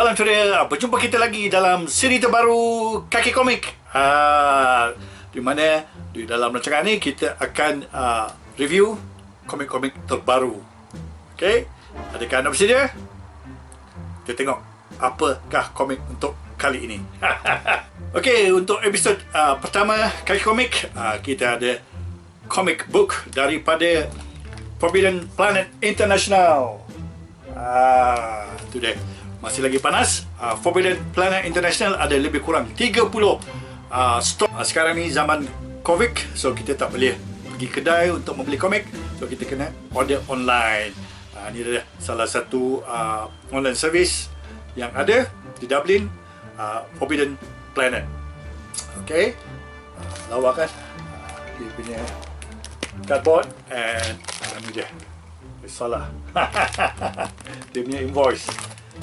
Salam ceria, berjumpa kita lagi dalam siri terbaru Kaki Komik. Di mana di dalam rancangan ni kita akan review komik-komik terbaru. Okey, adakah anda bersedia? Kita tengok apakah komik untuk kali ini. Okey, untuk episod pertama Kaki Komik, kita ada comic book daripada Forbidden Planet International. Itu dia. Masih lagi panas. Forbidden Planet International ada lebih kurang 30 stok. Sekarang ni zaman COVID, so kita tak boleh pergi kedai untuk membeli komik, so kita kena order online. Ini adalah salah satu online service yang ada di Dublin, Forbidden Planet. Okay, lawa kan dia punya cardboard, and ini dia. Salah. Dia punya invoice.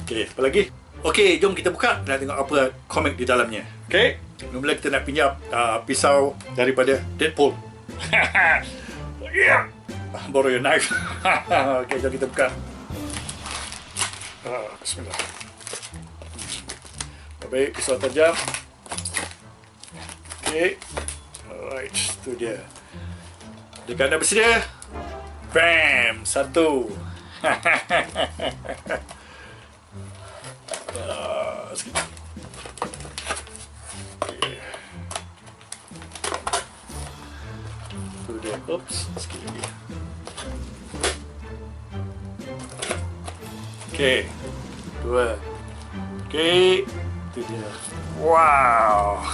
Okey, apa lagi? Okey, jom kita buka dan tengok apa komik di dalamnya. Okey, mula kita nak pinjam pisau daripada Deadpool. Yeah. Borrow your knife. Okey, jom kita buka. Bismillah. Baik, pisau tajam. Okey. Alright, itu dia. Adakah anda bersedia? Bam! Satu. Sekejap. Okay. Itu dia. Oops, sikit lagi. Okay. Dua. Okay. Itu dia. Wow.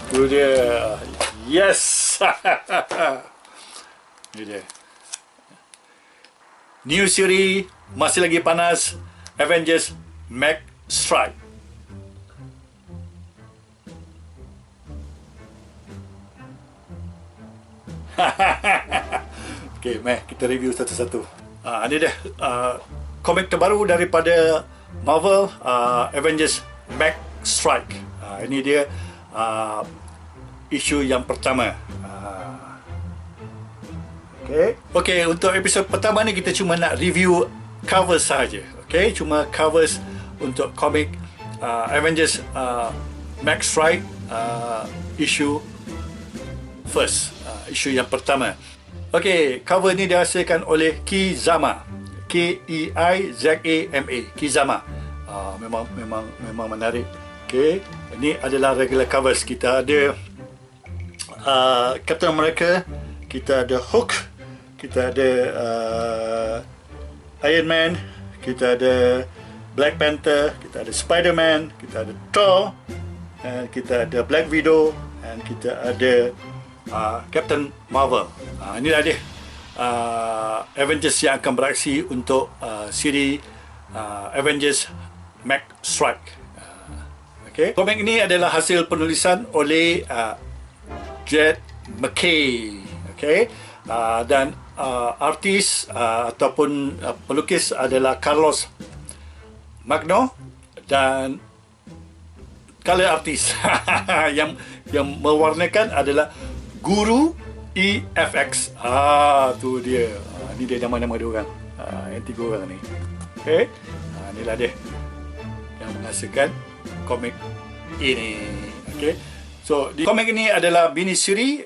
Itu dia. Yes. Ini dia. New series, masih lagi panas, Avengers Mech Strike. Okay, Mech, kita review satu-satu. Ini dia komik terbaru daripada Marvel, Avengers Mech Strike. Ini dia isu yang pertama. Okey, untuk episod pertama ni kita cuma nak review cover sahaja. Okey, cuma covers untuk komik Avengers Mech Strike issue first, isu yang pertama. Okey, cover ni dihasilkan oleh Kizama. K-E-I-Z-A-M-A. Kizama. Memang menarik. Okey, ini adalah regular covers. Kita ada Captain America, kita ada Hulk, kita ada Iron Man, kita ada Black Panther, kita ada Spider-Man, kita ada Thor, and kita ada Black Widow, and kita ada Captain Marvel. Inilah dia Avengers yang akan beraksi untuk siri Avengers Mech Strike. Okay. Komik ini adalah hasil penulisan oleh Avengers Mech. Okay. Dan artis ataupun pelukis adalah Carlos Magno, dan color artis yang mewarnakan adalah Guru EFX. Tu dia. Ni dia nama-nama dia orang. Yang tiga orang ni. Okey. Inilah dia yang menghasilkan komik ini. Okey. So, di komik ini adalah mini siri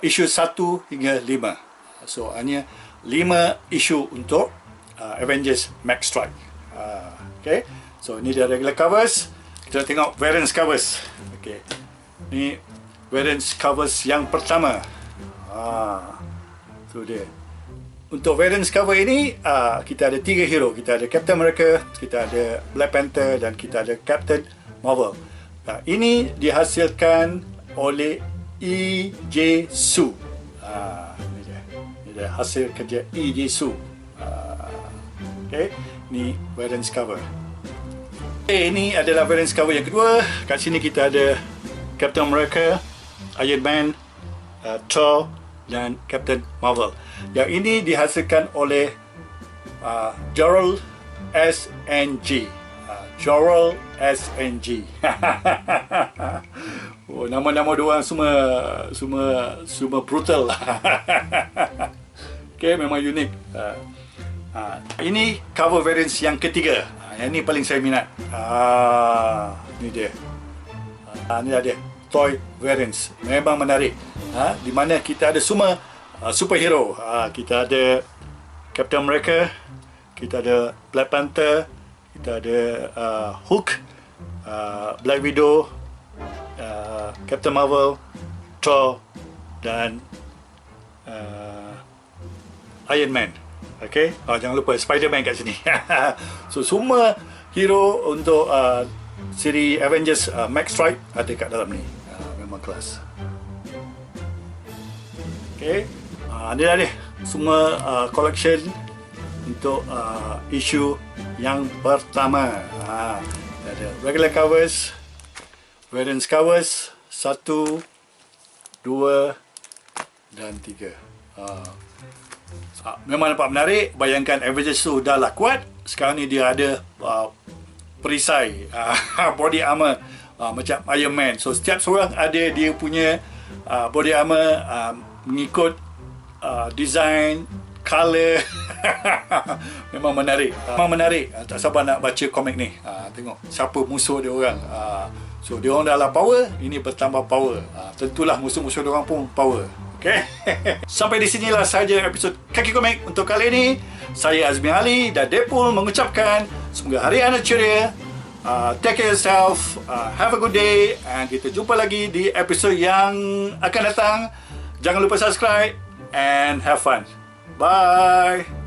isu 1 hingga 5. So, hanya 5 isu untuk Avengers Mech Strike. Okay. So, ini dia regular covers. Kita tengok variants covers. Okay. Ini variants covers yang pertama. Itu dia. Untuk variants cover ini, kita ada 3 hero. Kita ada Captain America, kita ada Black Panther, dan kita ada Captain Marvel. Ini dihasilkan oleh E.J. Su. Ini dia hasil kerja E.J. Su. Okay, ini variants cover. Okay, ini adalah variants cover yang kedua. Kat sini kita ada Captain America, Iron Man, Thor, dan Captain Marvel. Yang ini dihasilkan oleh Gerald S.N.G. Gerald S.N.G. Oh, nama-nama diorang semua brutal. Okay, memang unik. Ini cover variants yang ketiga. Yang ni paling saya minat. Ni dia. Ni dia toy variants. Memang menarik. Di mana kita ada semua superhero. Kita ada Captain America, kita ada Black Panther, kita ada Hulk, Black Widow, Captain Marvel, Thor dan Iron Man. Okay, jangan lupa Spider-Man kat sini. So semua hero untuk siri Avengers Mech ada kat dalam ni. Memang kelas. Okay, ni lah dia semua collection untuk isu yang pertama. Ada regular covers, variants covers 1, 2 dan 3. Memang nampak menarik. Bayangkan Avengers tu dah lah kuat. Sekarang ni dia ada perisai body armor macam Iron Man. So setiap seorang ada dia punya body armor mengikut design, color. Memang menarik. Memang menarik. Tak sabar nak baca komik ni. Tengok siapa musuh dia orang. So dia orang dah lah power, ini bertambah power. Tentulah musuh-musuh dia orang pun power. Okay. Sampai di sinilah sahaja episod Kaki Komik untuk kali ini. Saya Azmi Ali dan Deadpool mengucapkan semoga hari anda ceria. Take care yourself. Have a good day. And kita jumpa lagi di episod yang akan datang. Jangan lupa subscribe and have fun. Bye.